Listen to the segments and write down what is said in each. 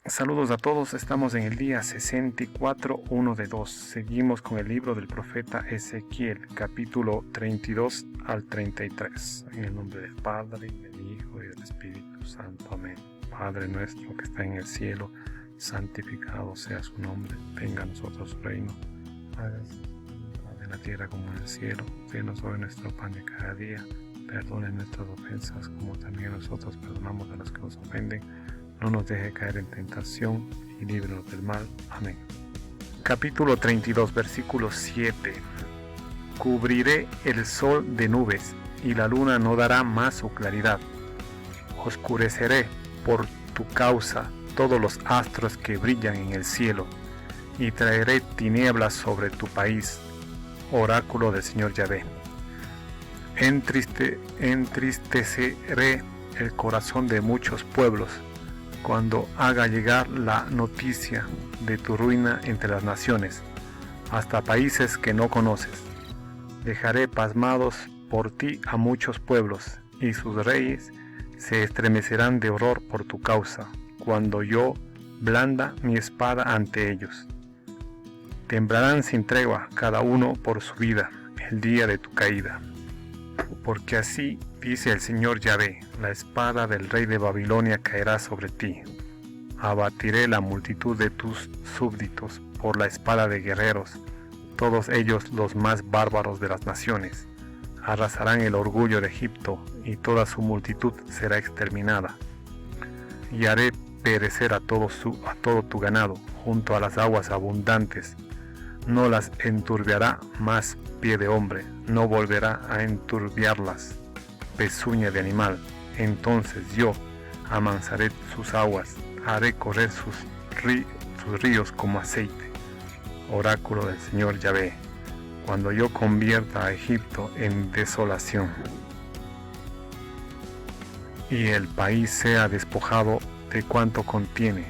Saludos a todos, estamos en el día 64, 1 de 2. Seguimos con el libro del profeta Ezequiel, capítulo 32 al 33. En el nombre del Padre, y del Hijo, y del Espíritu Santo. Amén. Padre nuestro que está en el cielo, santificado sea su nombre. Venga a nosotros su reino. Hágase en la tierra como en el cielo. Denos hoy nuestro pan de cada día. Perdone nuestras ofensas, como también nosotros perdonamos a los que nos ofenden. No nos deje caer en tentación y líbranos del mal. Amén. Capítulo 32, versículo 7. Cubriré el sol de nubes, y la luna no dará más su claridad. Oscureceré por tu causa todos los astros que brillan en el cielo, y traeré tinieblas sobre tu país. Oráculo del Señor Yahvé. Entristeceré el corazón de muchos pueblos, cuando haga llegar la noticia de tu ruina entre las naciones, hasta países que no conoces. Dejaré pasmados por ti a muchos pueblos, y sus reyes se estremecerán de horror por tu causa, cuando yo blanda mi espada ante ellos. Temblarán sin tregua cada uno por su vida el día de tu caída. Porque así dice el Señor Yahvé: la espada del rey de Babilonia caerá sobre ti. Abatiré la multitud de tus súbditos por la espada de guerreros, todos ellos los más bárbaros de las naciones. Arrasarán el orgullo de Egipto, y toda su multitud será exterminada. Y haré perecer a todo tu ganado, junto a las aguas abundantes. No las enturbiará más pie de hombre, no volverá a enturbiarlas pezuña de animal. Entonces yo amansaré sus aguas, haré correr sus ríos como aceite. Oráculo del Señor Yahvé, cuando yo convierta a Egipto en desolación, y el país sea despojado de cuanto contiene,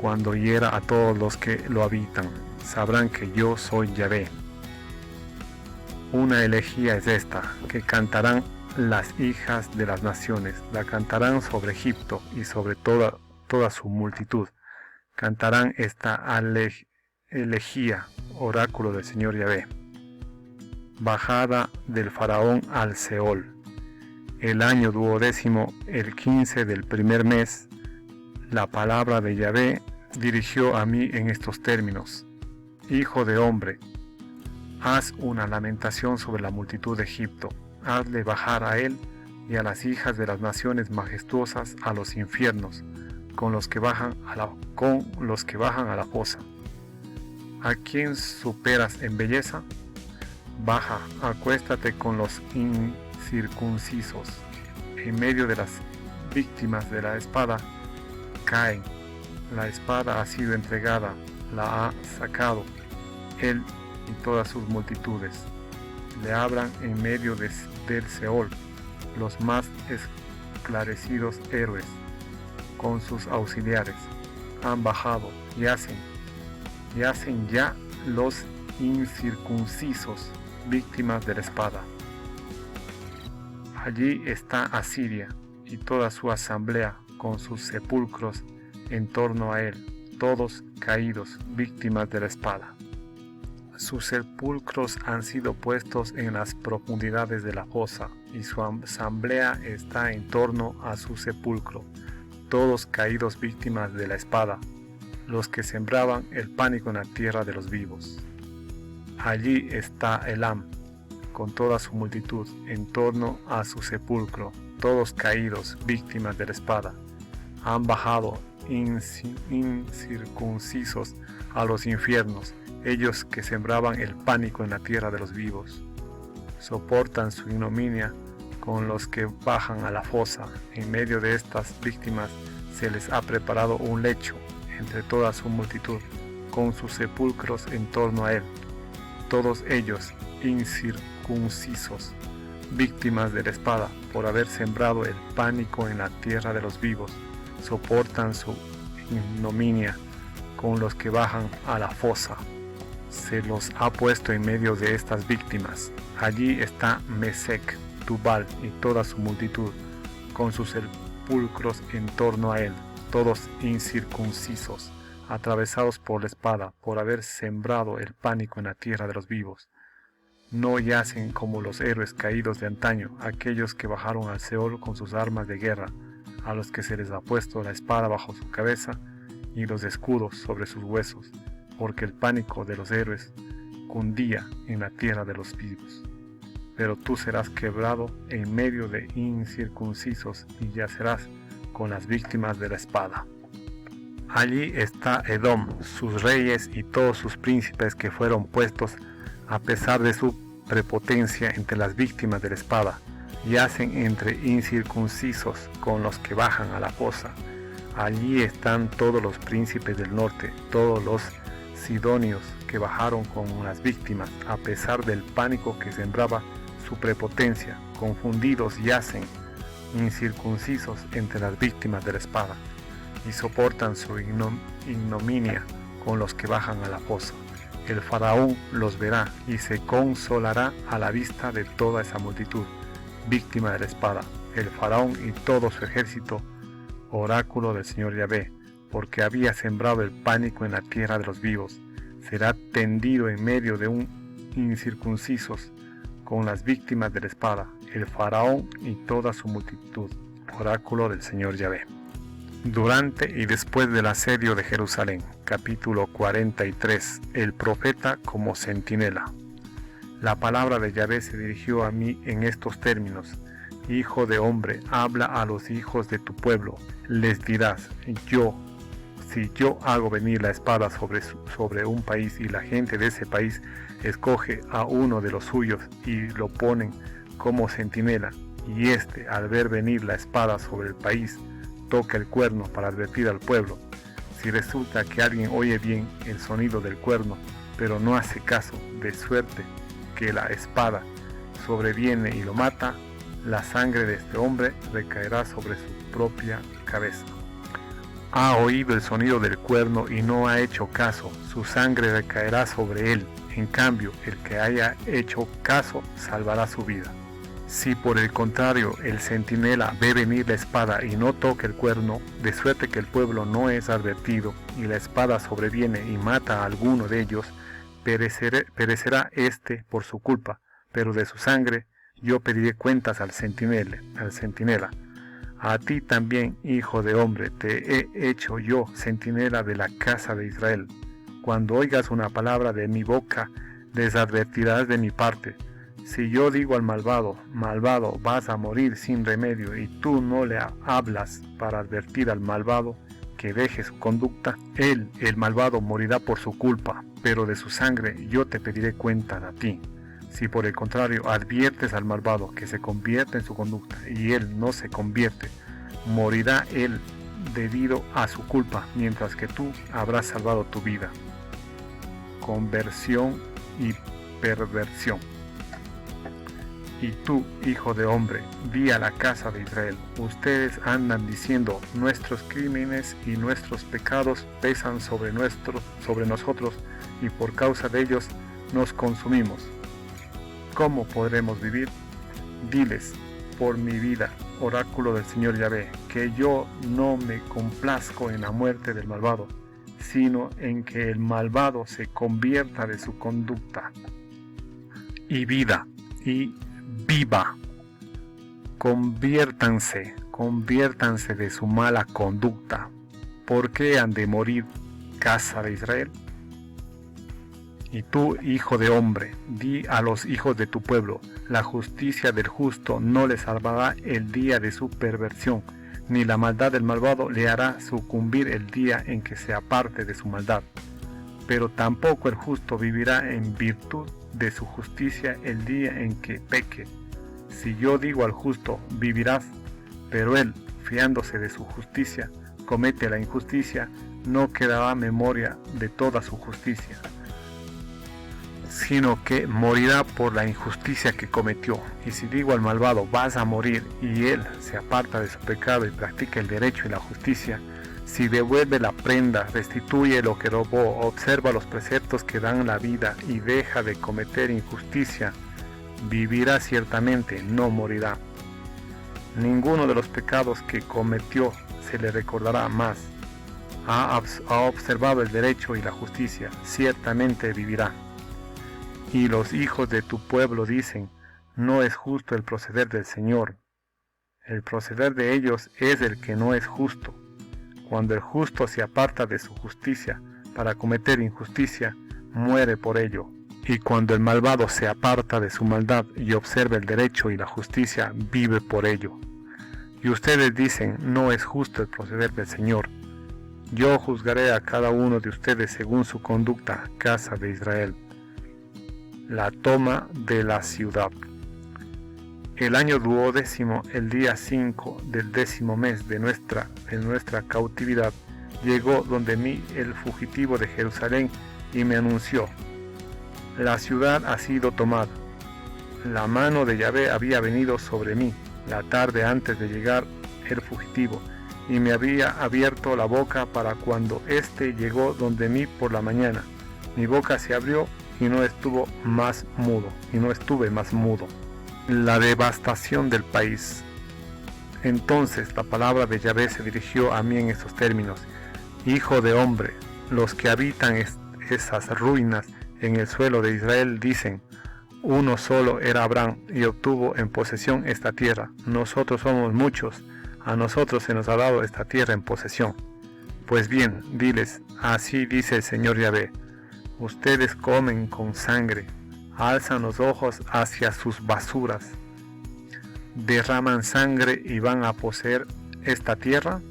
cuando hiera a todos los que lo habitan, sabrán que yo soy Yahvé. Una elegía es esta, que cantarán las hijas de las naciones, la cantarán sobre Egipto y sobre toda su multitud. Cantarán esta elegía, oráculo del Señor Yahvé. Bajada del faraón al Seol. El año 12º, el 15 del primer mes, la palabra de Yahvé dirigió a mí en estos términos: Hijo de hombre, haz una lamentación sobre la multitud de Egipto. Hazle bajar a él y a las hijas de las naciones majestuosas a los infiernos, con los que bajan a la fosa. ¿A quién superas en belleza? Baja, acuéstate con los incircuncisos. En medio de las víctimas de la espada caen. La espada ha sido entregada, la ha sacado él y todas sus multitudes. Le abran en medio del Seol los más esclarecidos héroes con sus auxiliares. Han bajado y hacen ya los incircuncisos víctimas de la espada. Allí está Asiria y toda su asamblea con sus sepulcros en torno a él, todos caídos, víctimas de la espada. Sus sepulcros han sido puestos en las profundidades de la fosa, y su asamblea está en torno a su sepulcro, todos caídos víctimas de la espada, los que sembraban el pánico en la tierra de los vivos. Allí está Elam, con toda su multitud, en torno a su sepulcro, todos caídos víctimas de la espada. Han bajado incircuncisos a los infiernos, ellos que sembraban el pánico en la tierra de los vivos. Soportan su ignominia con los que bajan a la fosa. En medio de estas víctimas se les ha preparado un lecho entre toda su multitud, con sus sepulcros en torno a él. Todos ellos incircuncisos, víctimas de la espada, por haber sembrado el pánico en la tierra de los vivos, soportan su ignominia con los que bajan a la fosa. Se los ha puesto en medio de estas víctimas. Allí está Mesec, Tubal y toda su multitud, con sus sepulcros en torno a él. todos incircuncisos, atravesados por la espada, por haber sembrado el pánico en la tierra de los vivos. No yacen como los héroes caídos de antaño, aquellos que bajaron al Seol con sus armas de guerra, a los que se les ha puesto la espada bajo su cabeza y los escudos sobre sus huesos, porque el pánico de los héroes cundía en la tierra de los vivos. Pero tú serás quebrado en medio de incircuncisos y yacerás con las víctimas de la espada. Allí está Edom, sus reyes y todos sus príncipes que fueron puestos a pesar de su prepotencia entre las víctimas de la espada, yacen entre incircuncisos con los que bajan a la fosa. Allí están todos los príncipes del norte, todos los sidonios que bajaron con las víctimas, a pesar del pánico que sembraba su prepotencia, confundidos yacen, incircuncisos entre las víctimas de la espada, y soportan su ignominia con los que bajan a la fosa. El faraón los verá y se consolará a la vista de toda esa multitud, víctima de la espada, el faraón y todo su ejército, oráculo del Señor Yahvé, porque había sembrado el pánico en la tierra de los vivos. Será tendido en medio de un incircuncisos con las víctimas de la espada, el faraón y toda su multitud, oráculo del Señor Yahvé. Durante y después del asedio de Jerusalén, capítulo 43, el profeta como centinela. La palabra de Yahvé se dirigió a mí en estos términos: Hijo de hombre, habla a los hijos de tu pueblo, les dirás, si yo hago venir la espada sobre un país y la gente de ese país escoge a uno de los suyos y lo ponen como centinela, y al ver venir la espada sobre el país, toca el cuerno para advertir al pueblo. Si resulta que alguien oye bien el sonido del cuerno, pero no hace caso, de suerte que la espada sobreviene y lo mata, la sangre de este hombre recaerá sobre su propia cabeza. Ha oído el sonido del cuerno y no ha hecho caso, su sangre recaerá sobre él. En cambio, el que haya hecho caso salvará su vida. Si por el contrario el centinela ve venir la espada y no toca el cuerno, de suerte que el pueblo no es advertido, y la espada sobreviene y mata a alguno de ellos, perecerá éste por su culpa, pero de su sangre yo pediré cuentas al centinela. A ti también, hijo de hombre, te he hecho yo centinela de la casa de Israel. Cuando oigas una palabra de mi boca, les advertirás de mi parte. Si yo digo al malvado, malvado, vas a morir sin remedio, y tú no le hablas para advertir al malvado que deje su conducta, él, el malvado, morirá por su culpa, pero de su sangre yo te pediré cuenta a ti. Si por el contrario adviertes al malvado que se convierta en su conducta, y él no se convierte, morirá él debido a su culpa, mientras que tú habrás salvado tu vida. Conversión y perversión. Y tú, hijo de hombre, di a la casa de Israel: ustedes andan diciendo, nuestros crímenes y nuestros pecados pesan sobre nosotros, y por causa de ellos nos consumimos. ¿Cómo podremos vivir? Diles, por mi vida, oráculo del Señor Yahvé, que yo no me complazco en la muerte del malvado, sino en que el malvado se convierta de su conducta y vida, y viva. Conviértanse de su mala conducta. ¿Por qué han de morir, casa de Israel? Y tú, hijo de hombre, di a los hijos de tu pueblo: la justicia del justo no le salvará el día de su perversión, ni la maldad del malvado le hará sucumbir el día en que se aparte de su maldad. Pero tampoco el justo vivirá en virtud de su justicia el día en que peque. Si yo digo al justo, vivirás, pero él, fiándose de su justicia, comete la injusticia, no quedará memoria de toda su justicia, sino que morirá por la injusticia que cometió. Y si digo al malvado, vas a morir, y él se aparta de su pecado y practica el derecho y la justicia, si devuelve la prenda, restituye lo que robó, observa los preceptos que dan la vida y deja de cometer injusticia, vivirá ciertamente, no morirá. Ninguno de los pecados que cometió se le recordará más. Ha observado el derecho y la justicia, ciertamente vivirá. Y los hijos de tu pueblo dicen, no es justo el proceder del Señor. El proceder de ellos es el que no es justo. Cuando el justo se aparta de su justicia para cometer injusticia, muere por ello. Y cuando el malvado se aparta de su maldad y observa el derecho y la justicia, vive por ello. Y ustedes dicen, no es justo el proceder del Señor. Yo juzgaré a cada uno de ustedes según su conducta, casa de Israel. La toma de la ciudad. El año 12, el día 5 del 10º mes de nuestra cautividad, llegó donde mí el fugitivo de Jerusalén y me anunció, la ciudad ha sido tomada. La mano de Yahvé había venido sobre mí la tarde antes de llegar el fugitivo, y me había abierto la boca para cuando éste llegó donde mí por la mañana. Mi boca se abrió y no estuve más mudo. La devastación del país. Entonces la palabra de Yahvé se dirigió a mí en estos términos: Hijo de hombre, los que habitan esas ruinas en el suelo de Israel dicen, uno solo era Abraham y obtuvo en posesión esta tierra. Nosotros somos muchos, a nosotros se nos ha dado esta tierra en posesión. Pues bien, diles, así dice el Señor Yahvé, ustedes comen con sangre, alzan los ojos hacia sus basuras, derraman sangre y van a poseer esta tierra,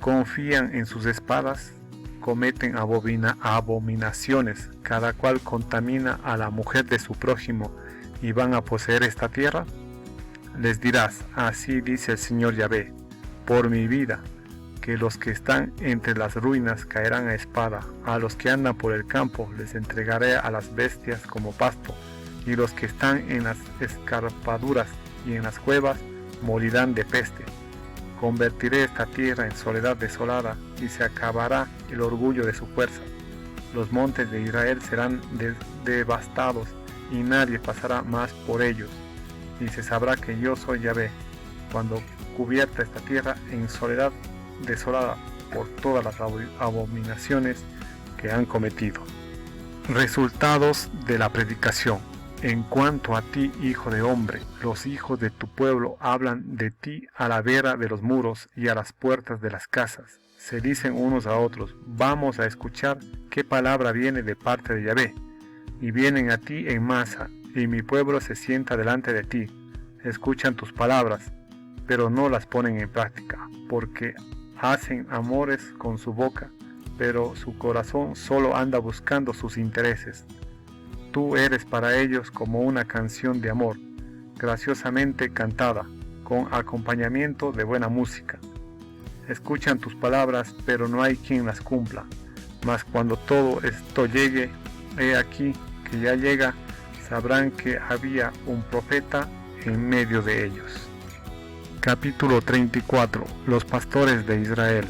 confían en sus espadas, cometen abominaciones, cada cual contamina a la mujer de su prójimo y van a poseer esta tierra. Les dirás, así dice el Señor Yahvé, por mi vida, que los que están entre las ruinas caerán a espada, a los que andan por el campo les entregaré a las bestias como pasto, y los que están en las escarpaduras y en las cuevas morirán de peste. Convertiré esta tierra en soledad desolada, y se acabará el orgullo de su fuerza. Los montes de Israel serán devastados, y nadie pasará más por ellos. Y se sabrá que yo soy Yahvé, cuando cubierta esta tierra en soledad desolada por todas las abominaciones que han cometido. Resultados de la predicación. En cuanto a ti, hijo de hombre, los hijos de tu pueblo hablan de ti a la vera de los muros y a las puertas de las casas. Se dicen unos a otros, vamos a escuchar qué palabra viene de parte de Yahvé. Y vienen a ti en masa, y mi pueblo se sienta delante de ti. Escuchan tus palabras, pero no las ponen en práctica, porque hacen amores con su boca, pero su corazón solo anda buscando sus intereses. Tú eres para ellos como una canción de amor, graciosamente cantada, con acompañamiento de buena música. Escuchan tus palabras, pero no hay quien las cumpla. Mas cuando todo esto llegue, he aquí que ya llega, sabrán que había un profeta en medio de ellos. Capítulo 34. Los pastores de Israel.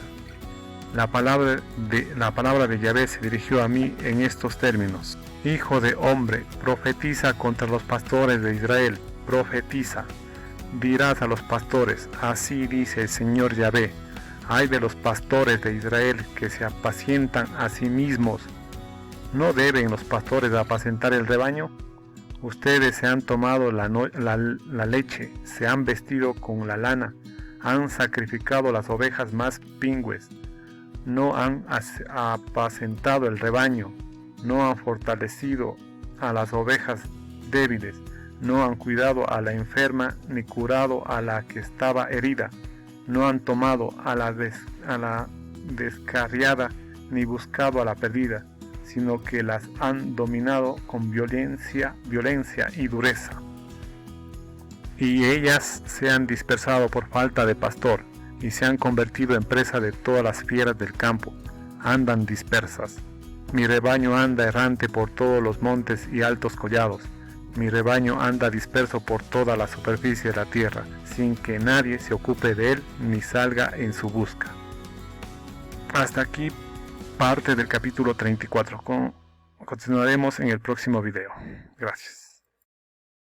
La palabra de Yahvé se dirigió a mí en estos términos. Hijo de hombre, profetiza contra los pastores de Israel, profetiza. Dirás a los pastores, así dice el Señor Yahvé, ay de los pastores de Israel que se apacientan a sí mismos. ¿No deben los pastores apacentar el rebaño? Ustedes se han tomado la leche, se han vestido con la lana, han sacrificado las ovejas más pingües, no han apacentado el rebaño, no han fortalecido a las ovejas débiles, no han cuidado a la enferma ni curado a la que estaba herida, no han tomado a la descarriada ni buscado a la perdida, sino que las han dominado con violencia y dureza. Y ellas se han dispersado por falta de pastor, y se han convertido en presa de todas las fieras del campo, andan dispersas. Mi rebaño anda errante por todos los montes y altos collados, mi rebaño anda disperso por toda la superficie de la tierra, sin que nadie se ocupe de él ni salga en su busca. Hasta aquí parte del capítulo 34. Continuaremos en el próximo video. Gracias.